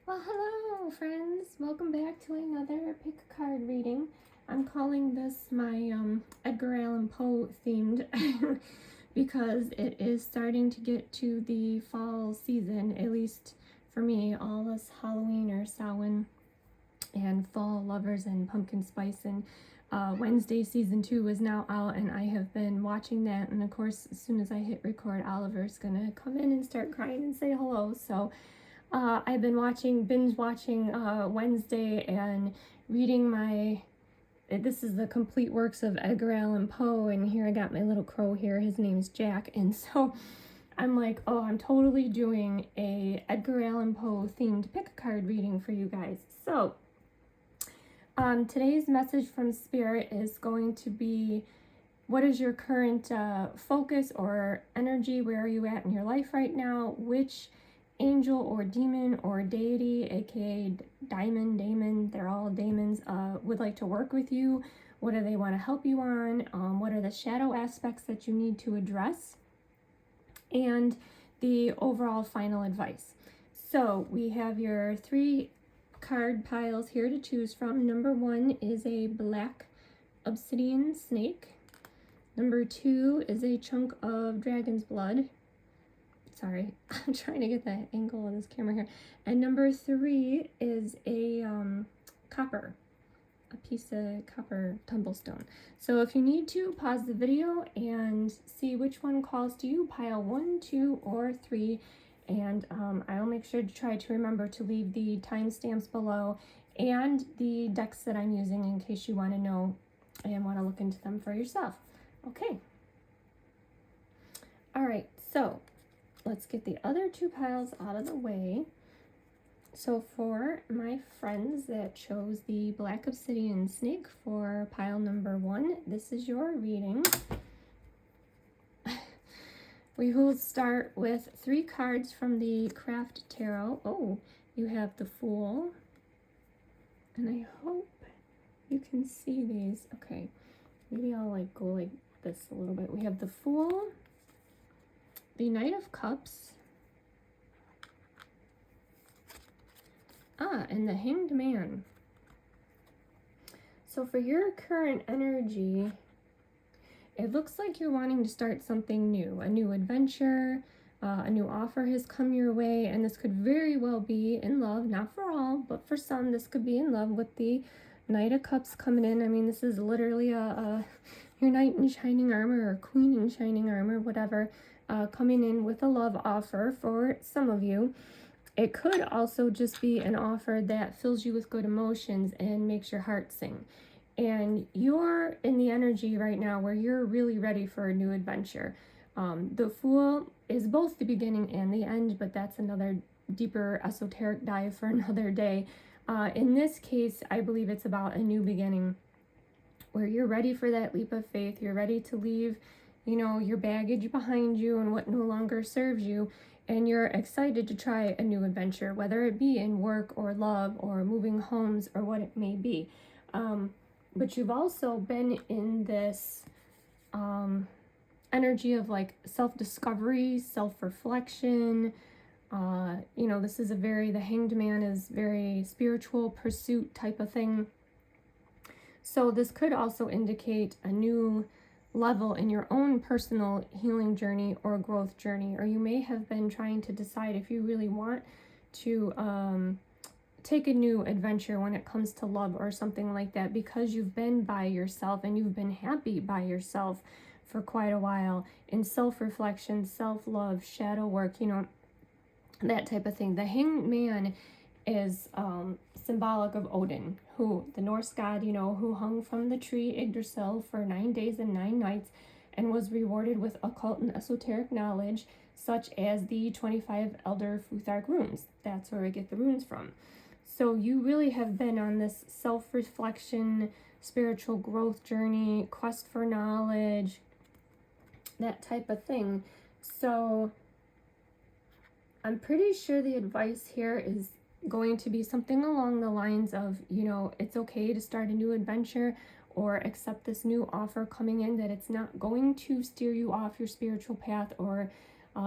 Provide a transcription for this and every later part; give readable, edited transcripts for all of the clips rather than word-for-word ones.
Well, hello friends. Welcome back to another pick a card reading. I'm calling this my Edgar Allan Poe themed because it is starting to get to the fall season, at least for me. All us Halloween or Samhain and fall lovers and pumpkin spice and Wednesday season 2 is now out, and I have been watching that. And of course, as soon as I hit record, Oliver's gonna come in and start crying and say hello. So I've been binge watching Wednesday and reading this is the complete works of Edgar Allan Poe, and here I got my little crow here. His name's Jack, and so I'm like, oh, I'm totally doing a Edgar Allan Poe themed pick a card reading for you guys. So today's message from Spirit is going to be, what is your current focus or energy? Where are you at in your life right now? Which angel or demon or deity, aka Daemon, they're all daemons, would like to work with you? What do they want to help you on? What are the shadow aspects that you need to address? And the overall final advice. So we have your 3 card piles here to choose from. Number 1 is a black obsidian snake. Number 2 is a chunk of dragon's blood. Sorry, I'm trying to get the angle of this camera here. And number 3 is a piece of copper tumblestone. So if you need to, pause the video and see which one calls to you, pile 1, 2, or 3. And I'll make sure to try to remember to leave the timestamps below and the decks that I'm using in case you want to know and want to look into them for yourself. Okay. All right, so let's get the other 2 piles out of the way. So for my friends that chose the black obsidian snake for pile number 1, this is your reading. We will start with 3 cards from the Craft Tarot. Oh, you have the Fool. And I hope you can see these. Okay, maybe I'll go like this a little bit. We have the Fool, the Knight of Cups, and the Hanged Man. So for your current energy, it looks like you're wanting to start something new, a new adventure, a new offer has come your way, and this could very well be in love, not for all, but for some, this could be in love with the Knight of Cups coming in. I mean, this is literally your knight in shining armor or queen in shining armor, whatever, coming in with a love offer for some of you. It could also just be an offer that fills you with good emotions and makes your heart sing. And you're in the energy right now where you're really ready for a new adventure. The Fool is both the beginning and the end, but that's another deeper esoteric dive for another day. In this case, I believe it's about a new beginning where you're ready for that leap of faith. You're ready to leave, your baggage behind you and what no longer serves you. And you're excited to try a new adventure, whether it be in work or love or moving homes or what it may be. But you've also been in this energy of self-discovery, self-reflection. This is the Hanged Man is very spiritual pursuit type of thing. So this could also indicate a new level in your own personal healing journey or growth journey, or you may have been trying to decide if you really want to take a new adventure when it comes to love or something like that, because you've been by yourself and you've been happy by yourself for quite a while in self-reflection, self-love, shadow work, that type of thing. The Hanged Man is symbolic of Odin, who, the Norse god, who hung from the tree Yggdrasil for 9 days and 9 nights and was rewarded with occult and esoteric knowledge, such as the 25 Elder Futhark runes. That's where I get the runes from. So you really have been on this self-reflection, spiritual growth journey, quest for knowledge, that type of thing. So I'm pretty sure the advice here is going to be something along the lines of, it's okay to start a new adventure or accept this new offer coming in, that it's not going to steer you off your spiritual path or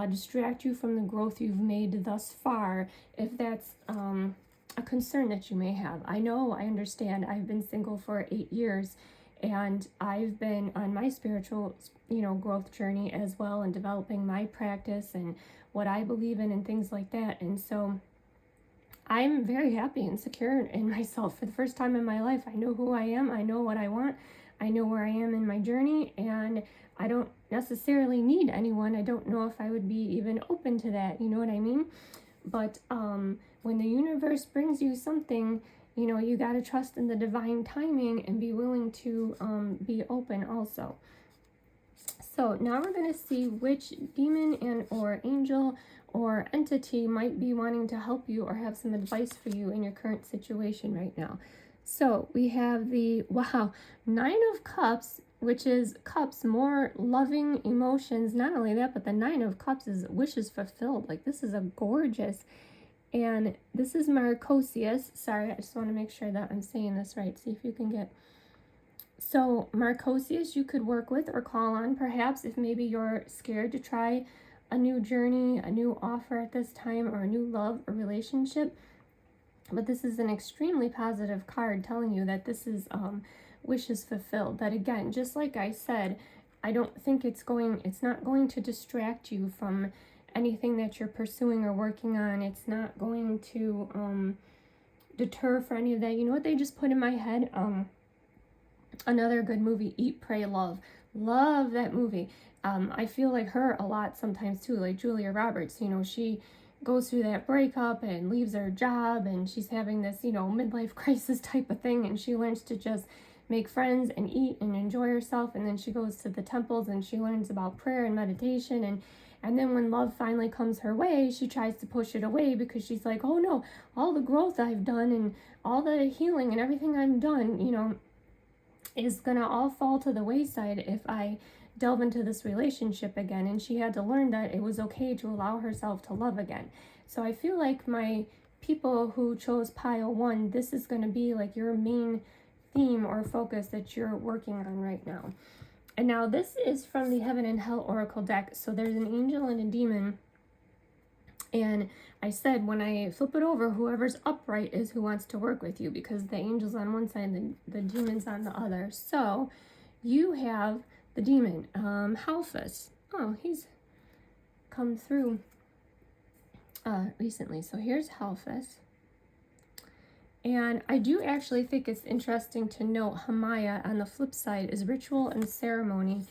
distract you from the growth you've made thus far. If that's a concern that you may have. I know, I understand. I've been single for 8 years, and I've been on my spiritual, growth journey as well, and developing my practice and what I believe in and things like that. And so I'm very happy and secure in myself. For the first time in my life, I know who I am. I know what I want. I know where I am in my journey, and I don't necessarily need anyone. I don't know if I would be even open to that. You know what I mean? But when the universe brings you something, you got to trust in the divine timing and be willing to be open also. So now we're going to see which demon and or angel or entity might be wanting to help you or have some advice for you in your current situation right now. So we have the, wow, 9 of Cups, which is cups, more loving emotions. Not only that, but the 9 of Cups is wishes fulfilled. Like, this is a gorgeous, and this is Marcosius. Sorry, I just want to make sure that I'm saying this right. See if you can get. So Marcosius you could work with or call on, perhaps, if maybe you're scared to try a new journey, a new offer at this time, or a new love or relationship. But this is an extremely positive card telling you that this is wishes fulfilled. That, again, just like I said, I don't think it's not going to distract you from anything that you're pursuing or working on. It's not going to deter for any of that. You know what they just put in my head? Another good movie, Eat, Pray, Love. Love that movie. I feel like her a lot sometimes too, like Julia Roberts. She goes through that breakup and leaves her job, and she's having this, midlife crisis type of thing, and she learns to just make friends and eat and enjoy herself, and then she goes to the temples and she learns about prayer and meditation, and then when love finally comes her way, she tries to push it away because she's like, oh no, all the growth I've done and all the healing and everything I've done, is gonna all fall to the wayside if I delve into this relationship again. And she had to learn that it was okay to allow herself to love again. So I feel like my people who chose pile 1, this is going to be like your main theme or focus that you're working on right now. And now this is from the Heaven and Hell Oracle deck. So there's an angel and a demon. And I said when I flip it over, whoever's upright is who wants to work with you, because the angel's on one side and the demon's on the other. So you have the demon, Halphus. Oh, he's come through recently. So here's Halphus. And I do actually think it's interesting to note Hamaya on the flip side is ritual and ceremony,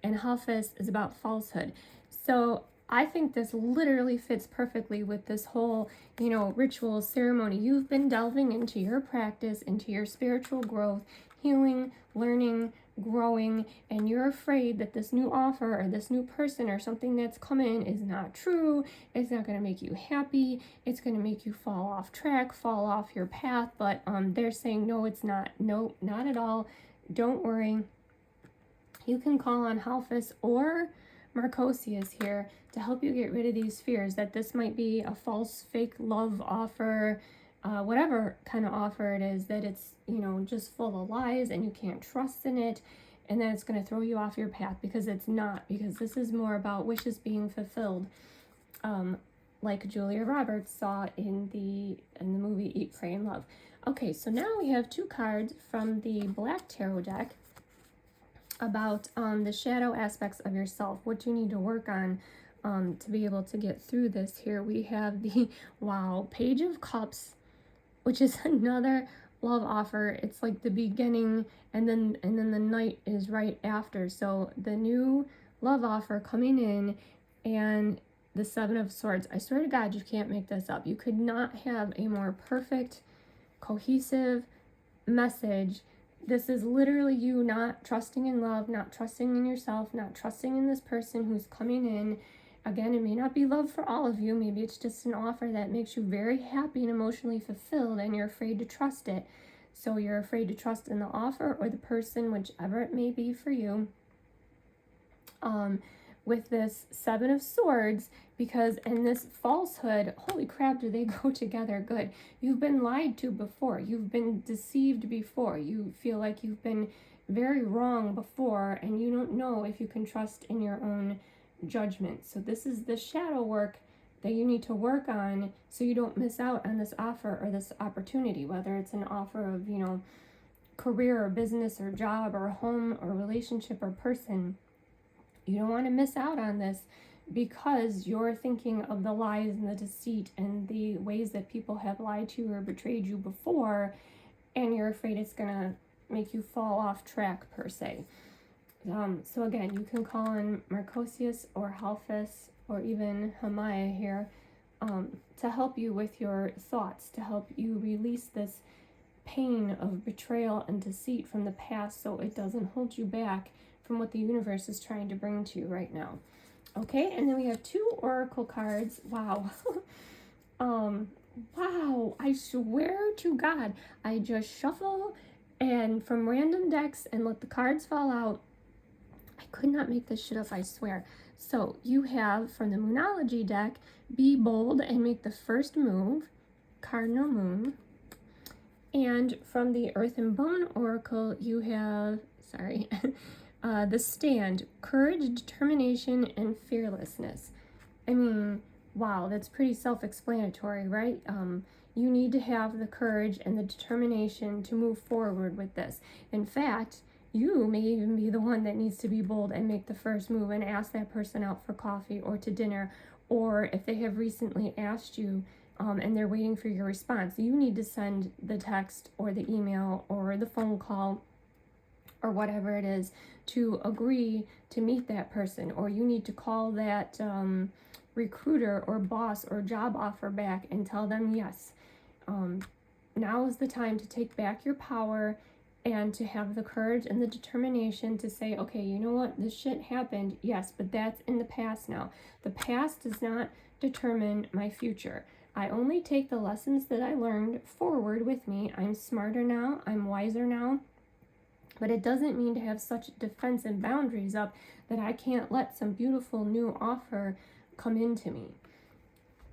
and Halphus is about falsehood. So I think this literally fits perfectly with this whole, ritual ceremony. You've been delving into your practice, into your spiritual growth, healing, learning, growing, and you're afraid that this new offer or this new person or something that's come in is not true. It's not going to make you happy. It's going to make you fall off track, fall off your path. But they're saying, no, it's not. No, not at all. Don't worry. You can call on Halphus or Marcosius here to help you get rid of these fears that this might be a false, fake love offer, whatever kind of offer it is, that it's, just full of lies and you can't trust in it, and then it's going to throw you off your path, because it's not, because this is more about wishes being fulfilled, like Julia Roberts saw in the movie Eat, Pray, and Love. Okay, so now we have 2 cards from the Black Tarot deck about the shadow aspects of yourself, what you need to work on to be able to get through this. Here we have the, wow, Page of Cups, which is another love offer. It's like the beginning, and then the night is right after. So the new love offer coming in, and the 7 of Swords. I swear to God, you can't make this up. You could not have a more perfect, cohesive message. This is literally you not trusting in love, not trusting in yourself, not trusting in this person who's coming in. Again, it may not be love for all of you. Maybe it's just an offer that makes you very happy and emotionally fulfilled, and you're afraid to trust it. So you're afraid to trust in the offer or the person, whichever it may be for you. With this 7 of Swords, because in this falsehood, holy crap, do they go together good. You've been lied to before. You've been deceived before. You feel like you've been very wrong before, and you don't know if you can trust in your own judgment. So this is the shadow work that you need to work on so you don't miss out on this offer or this opportunity, whether it's an offer of, you know, career or business or job or home or relationship or person. You don't want to miss out on this because you're thinking of the lies and the deceit and the ways that people have lied to you or betrayed you before, and you're afraid it's gonna make you fall off track per se. So again, you can call on Marcosius or Halphus or even Hamaya here to help you with your thoughts, to help you release this pain of betrayal and deceit from the past so it doesn't hold you back from what the universe is trying to bring to you right now. Okay, and then we have 2 oracle cards. Wow. Wow, I swear to God, I just shuffle and from random decks and let the cards fall out. I could not make this shit up, I swear. So you have from the Moonology deck, be bold and make the first move, Cardinal Moon. And from the Earth and Bone Oracle, you have, the Stand, courage, determination, and fearlessness. I mean, wow, that's pretty self-explanatory, right? You need to have the courage and the determination to move forward with this. In fact, you may even be the one that needs to be bold and make the first move and ask that person out for coffee or to dinner, or if they have recently asked you and they're waiting for your response, you need to send the text or the email or the phone call or whatever it is to agree to meet that person, or you need to call that recruiter or boss or job offer back and tell them yes. Now is the time to take back your power and to have the courage and the determination to say, okay, you know what, this shit happened, yes, but that's in the past now. The past does not determine my future. I only take the lessons that I learned forward with me. I'm smarter now, I'm wiser now, but it doesn't mean to have such defense and boundaries up that I can't let some beautiful new offer come into me.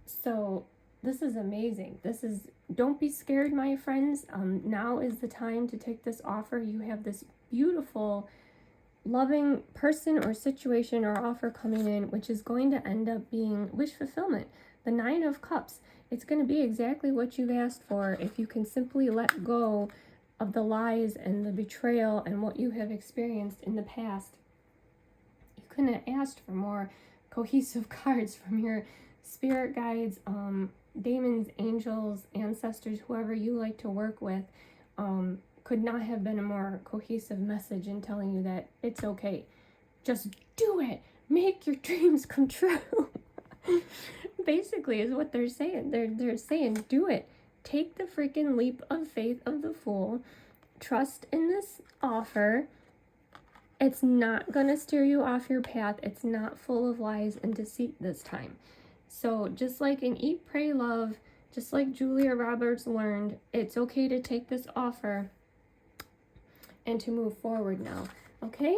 So this is amazing. Don't be scared, my friends. Now is the time to take this offer. You have this beautiful, loving person or situation or offer coming in, which is going to end up being wish fulfillment. The 9 of Cups. It's going to be exactly what you've asked for if you can simply let go of the lies and the betrayal and what you have experienced in the past. You couldn't have asked for more cohesive cards from your spirit guides, demons, angels, ancestors, whoever you like to work with. Could not have been a more cohesive message in telling you that it's okay. Just do it. Make your dreams come true. Basically is what they're saying. They're saying do it. Take the freaking leap of faith of the Fool. Trust in this offer. It's not going to steer you off your path. It's not full of lies and deceit this time. So just like in Eat, Pray, Love, just like Julia Roberts learned, it's okay to take this offer and to move forward now. Okay?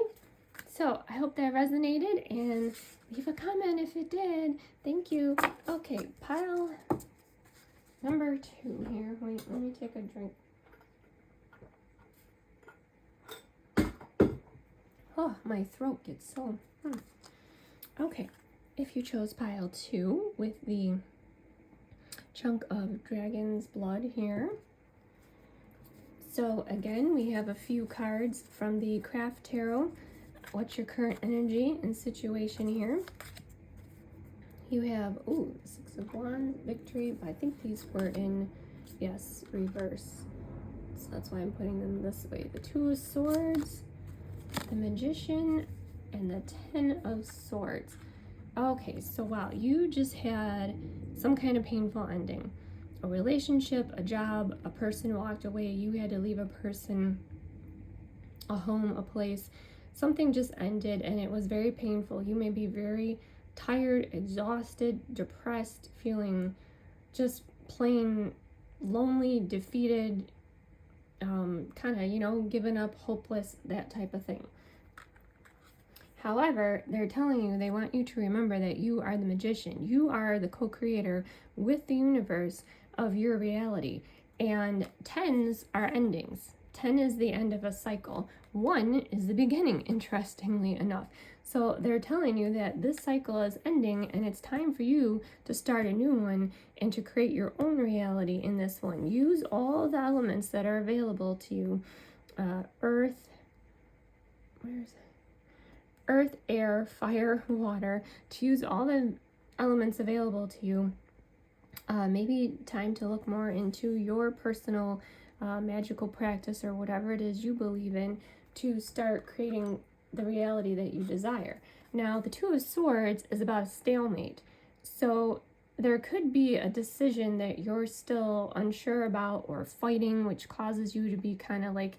So I hope that resonated, and leave a comment if it did. Thank you. Okay, pile number 2 here. Wait, let me take a drink. Oh, my throat gets so... Okay, if you chose pile 2 with the chunk of dragon's blood here. So again, we have a few cards from the Craft Tarot. What's your current energy and situation here? You have, 6 of Wands, Victory. I think these were in, yes, reverse. So that's why I'm putting them this way. The 2 of Swords, the Magician, and the 10 of Swords. Okay, so wow, you just had some kind of painful ending. A relationship, a job, a person walked away, you had to leave a person, a home, a place. Something just ended and it was very painful. You may be very tired, exhausted, depressed, feeling just plain lonely, defeated, kind of, given up, hopeless, that type of thing. However, they're telling you, they want you to remember that you are the magician. You are the co-creator with the universe of your reality. And 10s are endings. 10 is the end of a cycle. 1 is the beginning, interestingly enough. So they're telling you that this cycle is ending and it's time for you to start a new one and to create your own reality in this one. Use all the elements that are available to you. Earth, where is it? Earth, air, fire, water, to use all the elements available to you. Maybe time to look more into your personal magical practice or whatever it is you believe in to start creating the reality that you desire. Now, the Two of Swords is about a stalemate. So there could be a decision that you're still unsure about or fighting, which causes you to be kind of like,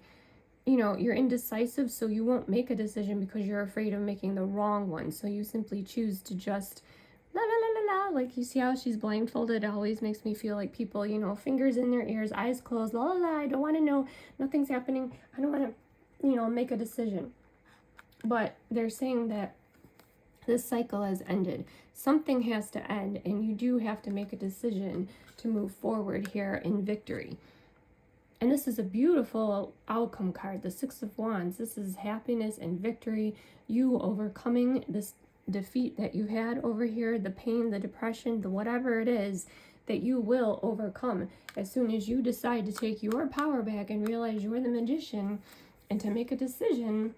you know, you're indecisive, so you won't make a decision because you're afraid of making the wrong one. So you simply choose to just la la la la la, like you see how she's blindfolded. It always makes me feel like people, you know, fingers in their ears, eyes closed, la la la, I don't want to know, nothing's happening, I don't want to, you know, make a decision. But they're saying that this cycle has ended. Something has to end, and you do have to make a decision to move forward here in victory. And this is a beautiful outcome card, the Six of Wands. This is happiness and victory, you overcoming this defeat that you had over here, the pain, the depression, the whatever it is that you will overcome. As soon as you decide to take your power back and realize you're the magician and to make a decision,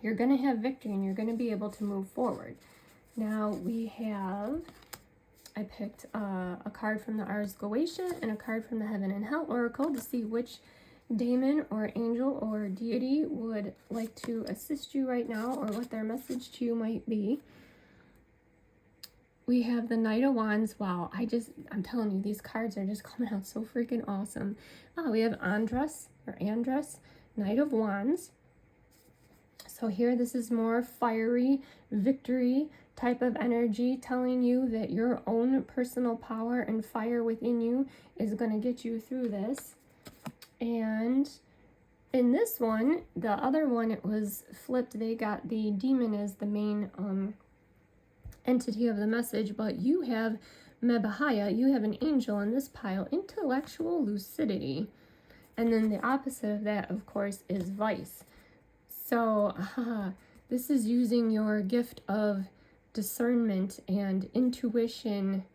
you're going to have victory and you're going to be able to move forward. Now we have, I picked a card from the Ars Goetia and a card from the Heaven and Hell Oracle to see which Daemon or angel or deity would like to assist you right now or what their message to you might be. We have the Knight of Wands. Wow, I'm telling you, these cards are just coming out so freaking awesome. We have Andros, Knight of Wands. So here, this is more fiery, victory type of energy, telling you that your own personal power and fire within you is going to get you through this. And in this one, the other one, it was flipped. They got the demon as the main entity of the message, but you have Mebahaya, you have an angel in this pile, intellectual lucidity. And then the opposite of that, of course, is vice. So this is using your gift of discernment and intuition,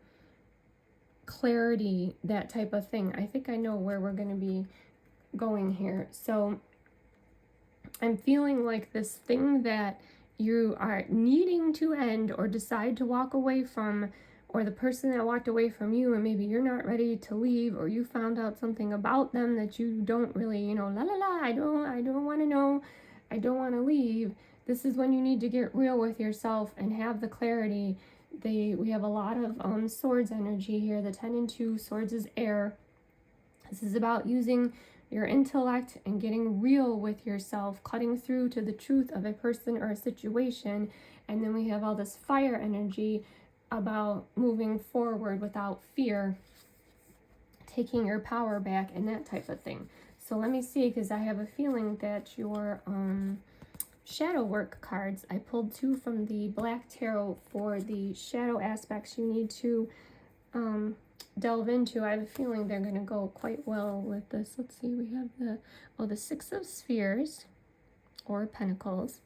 clarity, that type of thing. I think I know where we're going to be going here. So I'm feeling like this thing that you are needing to end or decide to walk away from, or the person that walked away from you and maybe you're not ready to leave, or you found out something about them that you don't really, you know, la la la, I don't want to know, I don't want to leave. This is when you need to get real with yourself and have the clarity. We have a lot of swords energy here. The 10 and 2, swords is air. This is about using your intellect and getting real with yourself, cutting through to the truth of a person or a situation. And then we have all this fire energy about moving forward without fear, taking your power back and that type of thing. So let me see, because I have a feeling that your shadow work cards, I pulled 2 from the Black Tarot for the shadow aspects you need to delve into. I have a feeling they're going to go quite well with this. Let's see, we have the Six of Spheres or Pentacles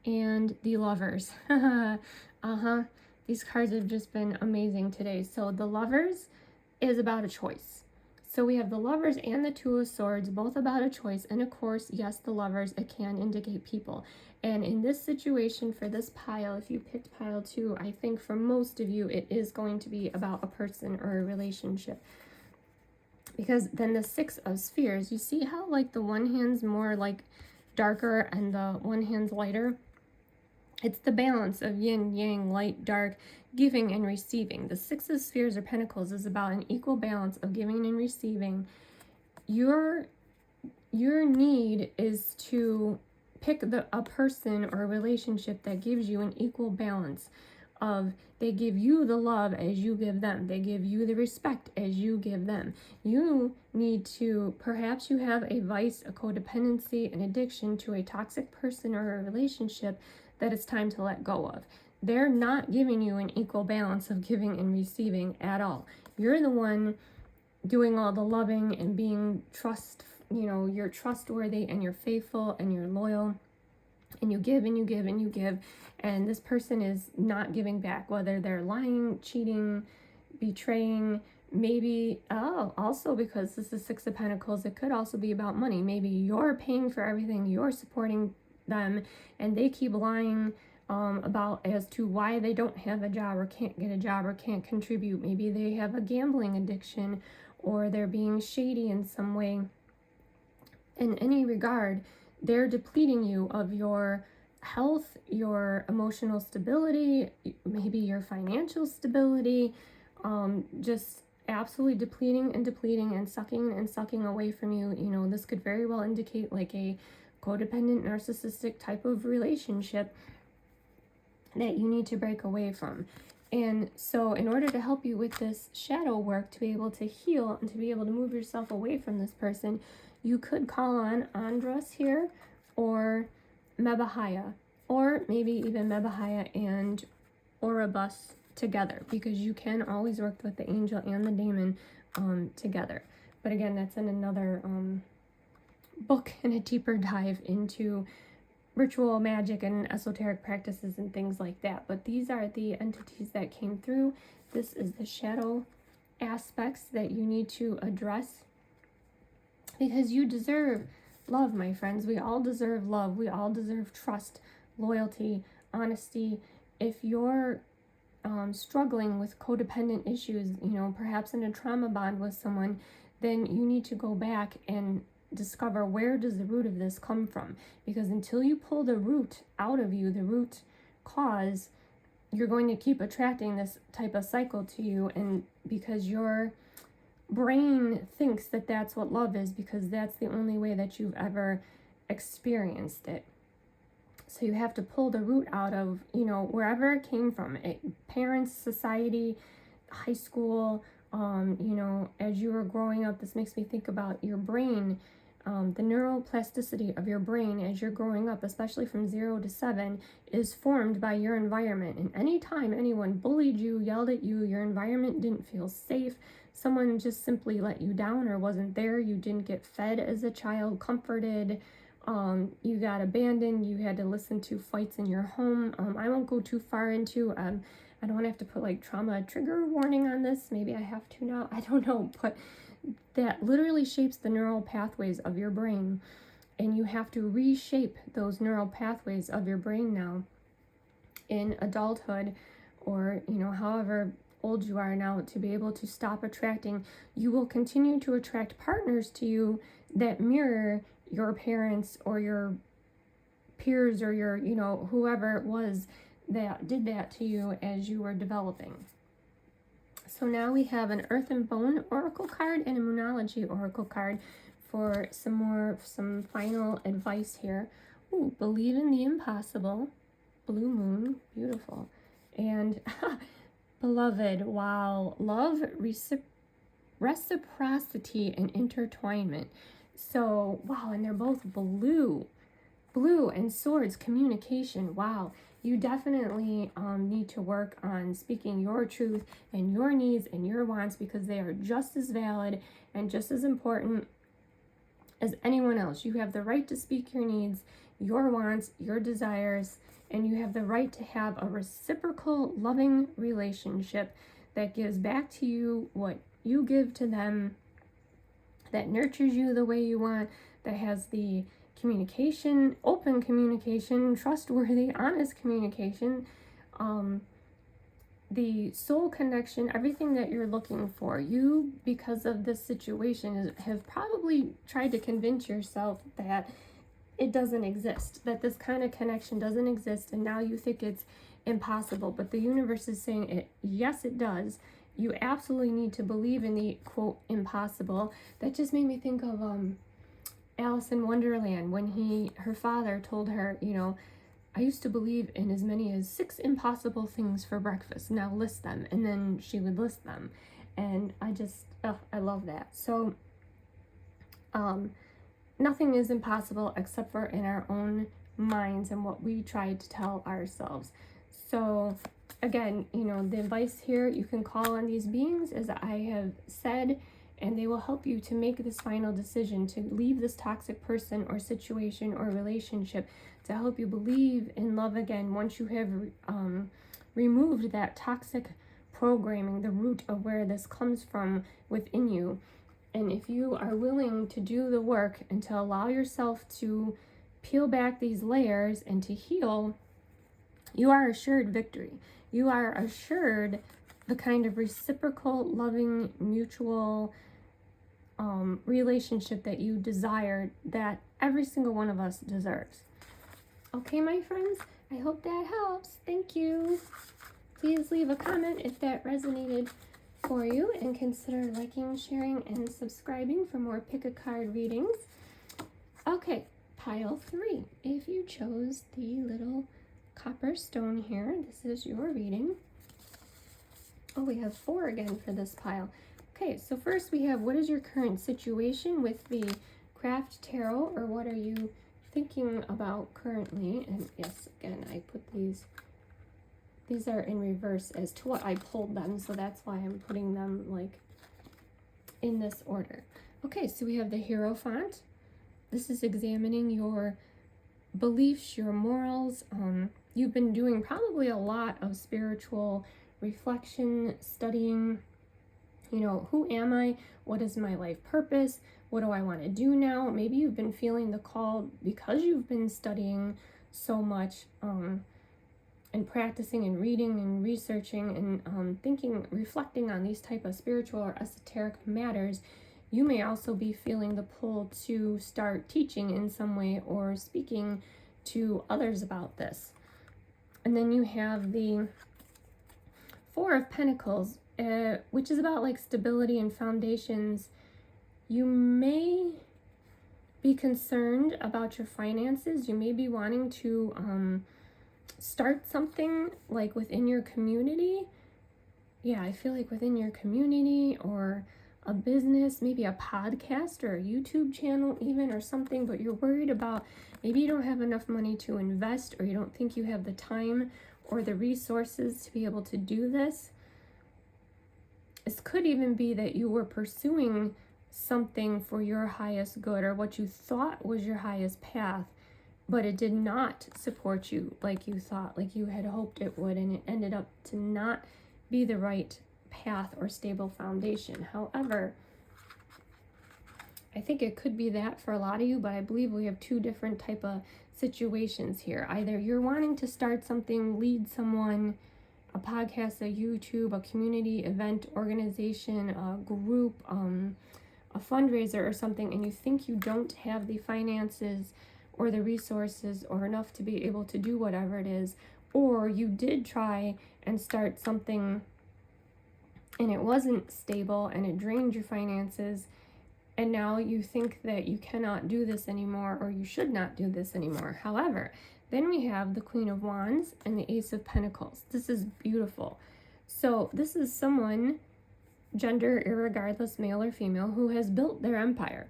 and the Lovers. These cards have just been amazing today. So the Lovers is about a choice. So we have the Lovers and the Two of Swords, both about a choice. And of course, yes, the Lovers, it can indicate people. And in this situation for this pile, if you picked pile 2, I think for most of you, it is going to be about a person or a relationship. Because then the Six of Spheres, you see how like the one hand's more like darker and the one hand's lighter? It's the balance of yin, yang, light, dark, giving and receiving. The Six of Spheres or Pentacles is about an equal balance of giving and receiving. Your need is to pick a person or a relationship that gives you an equal balance of, they give you the love as you give them. They give you the respect as you give them. You need to, perhaps you have a vice, a codependency, an addiction to a toxic person or a relationship that it's time to let go of. They're not giving you an equal balance of giving and receiving at all. You're the one doing all the loving and being you know, you're trustworthy and you're faithful and you're loyal, and you give and you give and you give, and this person is not giving back, whether they're lying, cheating, betraying. Maybe, oh, also because this is Six of Pentacles, it could also be about money. Maybe you're paying for everything, you're supporting them, and they keep lying about as to why they don't have a job or can't get a job or can't contribute. Maybe they have a gambling addiction, or they're being shady in some way. In any regard, they're depleting you of your health, your emotional stability, maybe your financial stability, just absolutely depleting and sucking away from you. You know, this could very well indicate like a codependent, narcissistic type of relationship that you need to break away from. And so in order to help you with this shadow work, to be able to heal and to be able to move yourself away from this person, you could call on Andros here, or Mebahaya, or maybe even Mebahaya and Oribus together, because you can always work with the angel and the daemon together. But again, that's in another book and a deeper dive into ritual magic and esoteric practices and things like that. But these are the entities that came through. This is the shadow aspects that you need to address, because you deserve love, my friends. We all deserve love. We all deserve trust, loyalty, honesty. If you're struggling with codependent issues, you know, perhaps in a trauma bond with someone, then you need to go back and discover, where does the root of this come from? Because until you pull the root out of you, the root cause, you're going to keep attracting this type of cycle to you. And because your brain thinks that that's what love is, because that's the only way that you've ever experienced it. So you have to pull the root out of, you know, wherever it came from. Parents, society, high school, you know, as you were growing up. This makes me think about your brain, the neuroplasticity of your brain as you're growing up, especially from 0 to 7, is formed by your environment. And anytime anyone bullied you, yelled at you, your environment didn't feel safe, someone just simply let you down or wasn't there, you didn't get fed as a child, comforted, you got abandoned, you had to listen to fights in your home. I won't go too far into, I don't have to put like trauma trigger warning on this. Maybe I have to now, I don't know, but that literally shapes the neural pathways of your brain. And you have to reshape those neural pathways of your brain now in adulthood, or, you know, however old you are now, to be able to stop attracting. You will continue to attract partners to you that mirror your parents or your peers or your, you know, whoever it was that did that to you as you were developing. So now we have an Earth and Bone Oracle card and a Moonology Oracle card for some final advice here. Ooh, believe in the impossible. Blue moon, beautiful. And beloved, wow, love, reciprocity, and intertwinement. So, wow, and they're both blue and swords, communication. Wow, you definitely need to work on speaking your truth and your needs and your wants, because they are just as valid and just as important as anyone else. You have the right to speak your needs, your wants, your desires, and you have the right to have a reciprocal, loving relationship that gives back to you what you give to them, that nurtures you the way you want, that has the communication, open communication, trustworthy, honest communication, the soul connection, everything that you're looking for. You, because of this situation, have probably tried to convince yourself that it doesn't exist, that this kind of connection doesn't exist, and now you think it's impossible. But the universe is saying it, yes, it does. You absolutely need to believe in the, quote, impossible. That just made me think of Alice in Wonderland, when her father told her, you know, I used to believe in as many as 6 impossible things for breakfast. Now list them. And then she would list them. And I just, I love that. So, nothing is impossible except for in our own minds and what we try to tell ourselves. So, again, you know, the advice here, you can call on these beings, as I have said, and they will help you to make this final decision to leave this toxic person or situation or relationship, to help you believe in love again once you have removed that toxic programming, the root of where this comes from within you. And if you are willing to do the work and to allow yourself to peel back these layers and to heal, you are assured victory. You are assured the kind of reciprocal, loving, mutual relationship that you desire, that every single one of us deserves. Okay, my friends, I hope that helps. Thank you. Please leave a comment if that resonated for you, and consider liking, sharing, and subscribing for more pick a card readings. Okay, pile 3. If you chose the little copper stone here, this is your reading. Oh, we have 4 again for this pile. Okay, so first we have, what is your current situation with the Craft Tarot, or what are you thinking about currently? And yes, again, I put these are in reverse as to what I pulled them, so that's why I'm putting them like in this order. Okay, so we have the Hierophant. This is examining your beliefs, your morals. You've been doing probably a lot of spiritual reflection, studying, you know, who am I? What is my life purpose? What do I want to do now? Maybe you've been feeling the call because you've been studying so much, and practicing and reading and researching and thinking, reflecting on these type of spiritual or esoteric matters. You may also be feeling the pull to start teaching in some way or speaking to others about this. And then you have the 4 of Pentacles, which is about like stability and foundations. You may be concerned about your finances. You may be wanting to start something like within your community. Yeah, I feel like within your community, or a business, maybe a podcast or a YouTube channel even, or something, but you're worried about, maybe you don't have enough money to invest, or you don't think you have the time or the resources to be able to do this. This could even be that you were pursuing something for your highest good, or what you thought was your highest path, but it did not support you like you thought, like you had hoped it would, and it ended up to not be the right path or stable foundation. However, I think it could be that for a lot of you, but I believe we have 2 different type of situations here. Either you're wanting to start something, lead someone, a podcast, a YouTube, a community event, organization, a group, a fundraiser or something, and you think you don't have the finances or the resources or enough to be able to do whatever it is, or you did try and start something and it wasn't stable and it drained your finances, and now you think that you cannot do this anymore, or you should not do this anymore. However, then we have the Queen of Wands and the Ace of Pentacles. This is beautiful. So this is someone, gender irregardless, male or female, who has built their empire.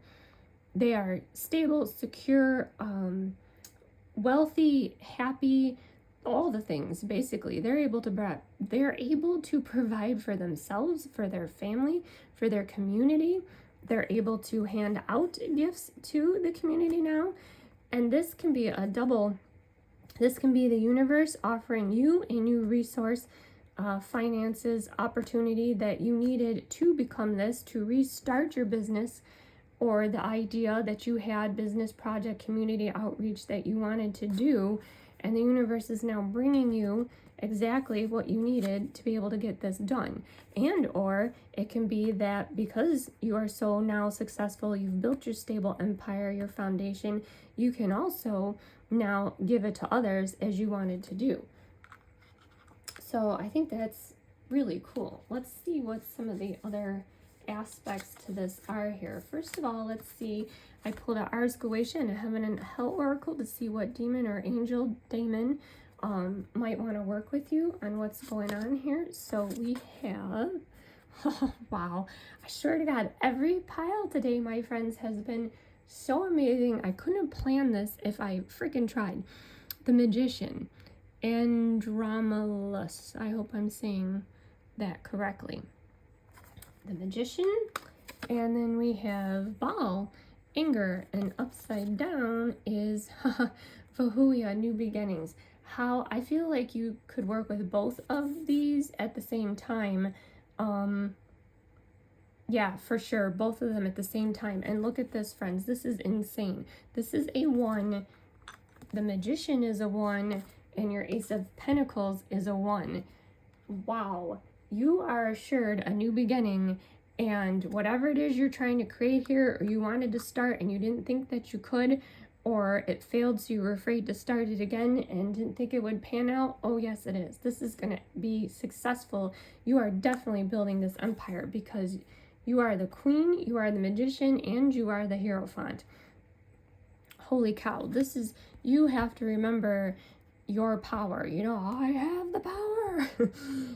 They are stable, secure, wealthy, happy, all the things. Basically, they're able to provide for themselves, for their family, for their community. They're able to hand out gifts to the community now, and this can be a double. This can be the universe offering you a new resource, finances, opportunity that you needed to become this, to restart your business, or the idea that you had, business project, community outreach that you wanted to do, and the universe is now bringing you exactly what you needed to be able to get this done. And or it can be that because you are so now successful, you've built your stable empire, your foundation, you can also now give it to others as you wanted to do. So I think that's really cool. Let's see what some of the other aspects to this are here. First of all, let's see, I pulled out Ars Goetia and a Heaven and Hell Oracle to see what demon or angel Daemon might want to work with you on what's going on here. So we have, oh, wow, I swear to God, every pile today, my friends, has been so amazing. I couldn't have planned this if I freaking tried. The Magician, Andromedus, I hope I'm saying that correctly. The Magician, And then we have ball, anger, and upside down is Vahuya, new beginnings. How I feel like you could work with both of these at the same time. Yeah, for sure, both of them at the same time. And look at this, friends. This is insane. This is a 1. The Magician is a 1, and your Ace of Pentacles is a 1. Wow. You are assured a new beginning, and whatever it is you're trying to create here, or you wanted to start and you didn't think that you could, or it failed so you were afraid to start it again and didn't think it would pan out, oh yes it is. This is going to be successful. You are definitely building this empire because you are the Queen, you are the Magician, and you are the Hierophant. Holy cow. This is, you have to remember your power. You know, I have the power.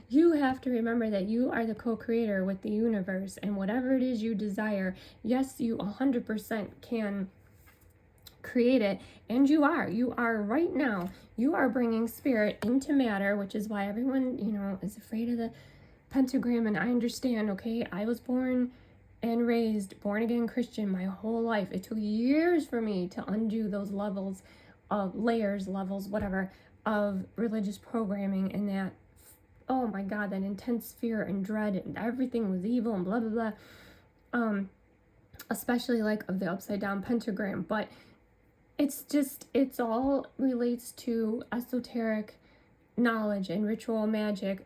You have to remember that you are the co-creator with the universe, and whatever it is you desire, yes, you 100% can create it, and you are right now. You are bringing spirit into matter, which is why everyone, you know, is afraid of the pentagram. And I understand. Okay, I was born and raised born again Christian my whole life. It took years for me to undo those levels of levels, whatever, of religious programming, and that, oh my God, that intense fear and dread, and everything was evil and blah blah blah. Especially like of the upside down pentagram. But it's all relates to esoteric knowledge and ritual magic.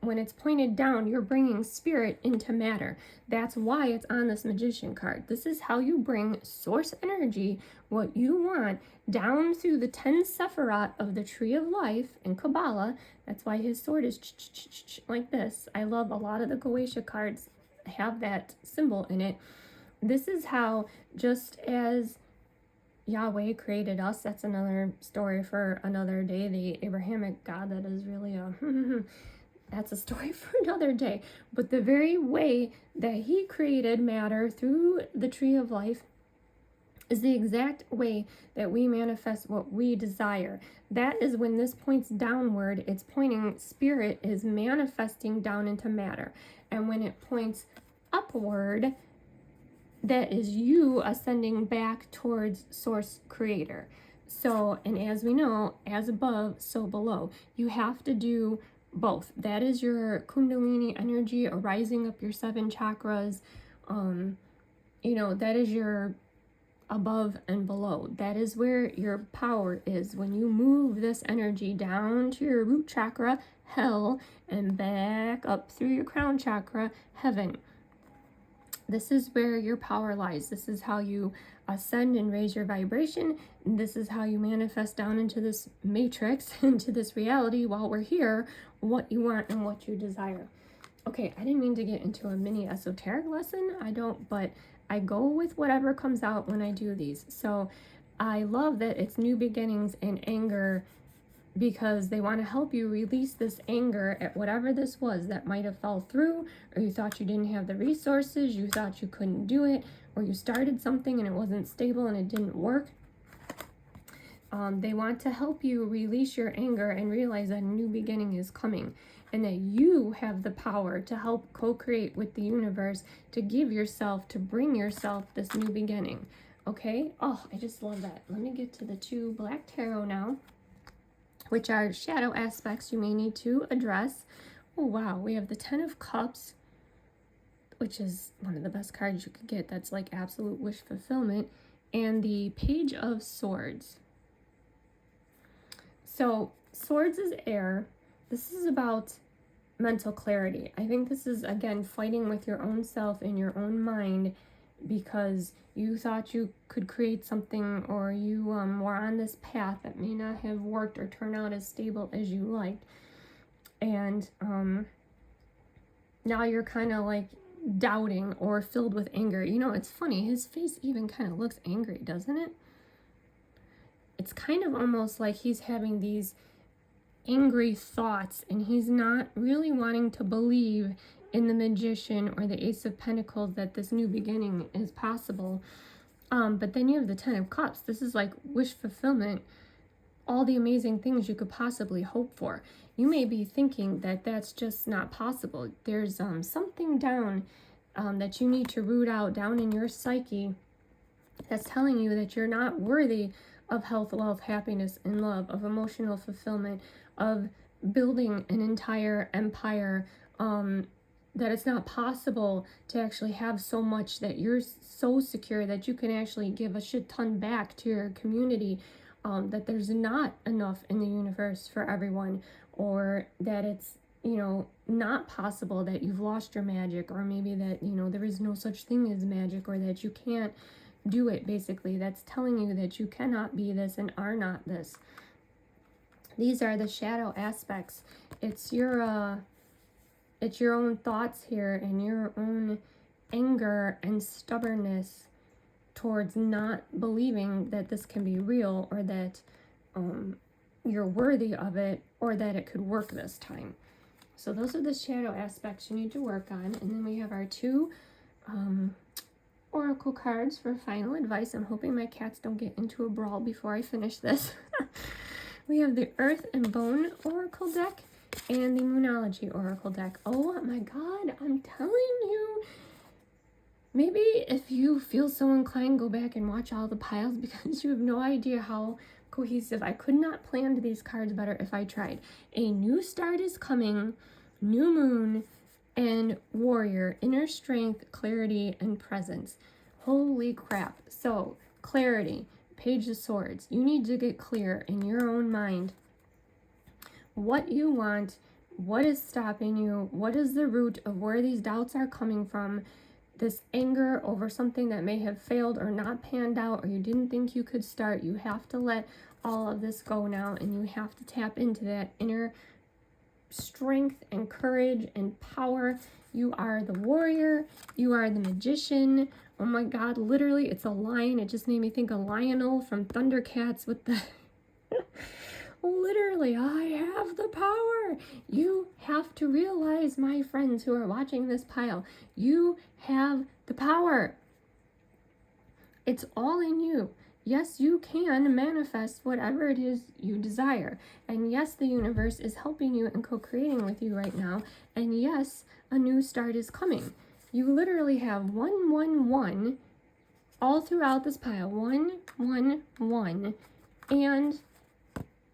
When it's pointed down, you're bringing spirit into matter. That's why it's on this Magician card. This is how you bring source energy, what you want, down through the 10 Sephirot of the Tree of Life in Kabbalah. That's why his sword is like this. I love a lot of the Goetia cards have that symbol in it. This is how, just as Yahweh created us, that's another story for another day. The Abrahamic God, that is really a that's a story for another day. But the very way that he created matter through the Tree of Life is the exact way that we manifest what we desire. That is when this points downward, it's pointing, spirit is manifesting down into matter. And when it points upward, that is you ascending back towards source creator. So, and as we know, as above, so below. You have to do both. That is your Kundalini energy arising up your 7 chakras. You know, that is your above and below. That is where your power is. When you move this energy down to your root chakra, hell, and back up through your crown chakra, heaven. This is where your power lies. This is how you ascend and raise your vibration. This is how you manifest down into this matrix, into this reality while we're here, what you want and what you desire. Okay, I didn't mean to get into a mini esoteric lesson. I don't, but I go with whatever comes out when I do these. So I love that it's new beginnings and anger, because they want to help you release this anger at whatever this was that might have fell through, or you thought you didn't have the resources, you thought you couldn't do it, or you started something and it wasn't stable and it didn't work. They want to help you release your anger and realize that a new beginning is coming, and that you have the power to help co-create with the universe, to give yourself, to bring yourself this new beginning. Okay? Oh, I just love that. Let me get to the 2 Black Tarot now, which are shadow aspects you may need to address. Oh, wow. We have the 10 of Cups, which is one of the best cards you could get. That's like absolute wish fulfillment. And the Page of Swords. So, Swords is air. This is about mental clarity. I think this is, again, fighting with your own self in your own mind, because you thought you could create something, or you were on this path that may not have worked or turned out as stable as you liked. And now you're kind of like doubting or filled with anger. You know, it's funny. His face even kind of looks angry, doesn't it? It's kind of almost like he's having these angry thoughts, and he's not really wanting to believe in the Magician or the Ace of Pentacles that this new beginning is possible. But then you have the 10 of Cups. This is like wish fulfillment, all the amazing things you could possibly hope for. You may be thinking that that's just not possible. There's something down that you need to root out down in your psyche, that's telling you that you're not worthy of health, wealth, happiness, and love, of emotional fulfillment, of building an entire empire, that it's not possible to actually have so much, that you're so secure that you can actually give a shit ton back to your community, that there's not enough in the universe for everyone, or that it's, you know, not possible, that you've lost your magic, or maybe that, you know, there is no such thing as magic, or that you can't do it. Basically, that's telling you that you cannot be this and are not this. These are the shadow aspects. It's your own thoughts here, and your own anger and stubbornness towards not believing that this can be real, or that you're worthy of it, or that it could work this time. So those are the shadow aspects you need to work on. And then we have our two oracle cards for final advice. I'm hoping my cats don't get into a brawl before I finish this. We have the Earth and Bone oracle deck and the Moonology oracle deck. Oh my god, I'm telling you. Maybe if you feel so inclined, go back and watch all the piles, because you have no idea how cohesive. I could not plan these cards better if I tried. A new start is coming, new moon, and warrior, inner strength, clarity, and presence. Holy crap. So, clarity, Page of Swords. You need to get clear in your own mind what you want, what is stopping you, what is the root of where these doubts are coming from, this anger over something that may have failed or not panned out, or you didn't think you could start. You have to let all of this go now, and you have to tap into that inner strength and courage and power. You are the warrior. You are the magician. Oh my god, literally, it's a lion. It just made me think of Lionel from Thundercats with the... Literally, I have the power. You have to realize, my friends who are watching this pile, you have the power. It's all in you. Yes, you can manifest whatever it is you desire. And yes, the universe is helping you and co-creating with you right now. And yes, a new start is coming. You literally have 111 all throughout this pile. 111. And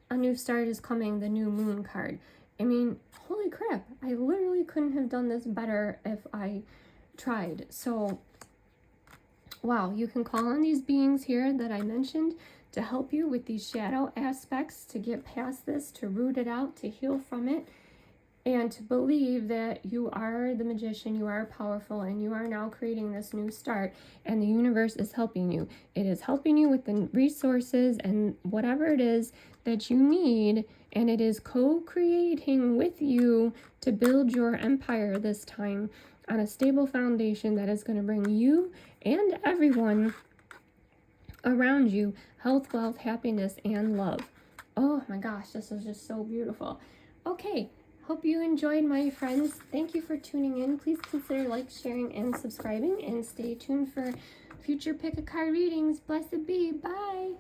a new start is coming, the new moon card. I mean, holy crap. I literally couldn't have done this better if I tried. So, wow, you can call on these beings here that I mentioned to help you with these shadow aspects, to get past this, to root it out, to heal from it, and to believe that you are the magician, you are powerful, and you are now creating this new start, and the universe is helping you. It is helping you with the resources and whatever it is that you need, and it is co-creating with you to build your empire this time on a stable foundation that is going to bring you and everyone around you health, wealth, happiness, and love. Oh my gosh, this is just so beautiful. Okay, hope you enjoyed, my friends. Thank you for tuning in. Please consider like, sharing, and subscribing, and stay tuned for future pick a card readings. Blessed be. Bye.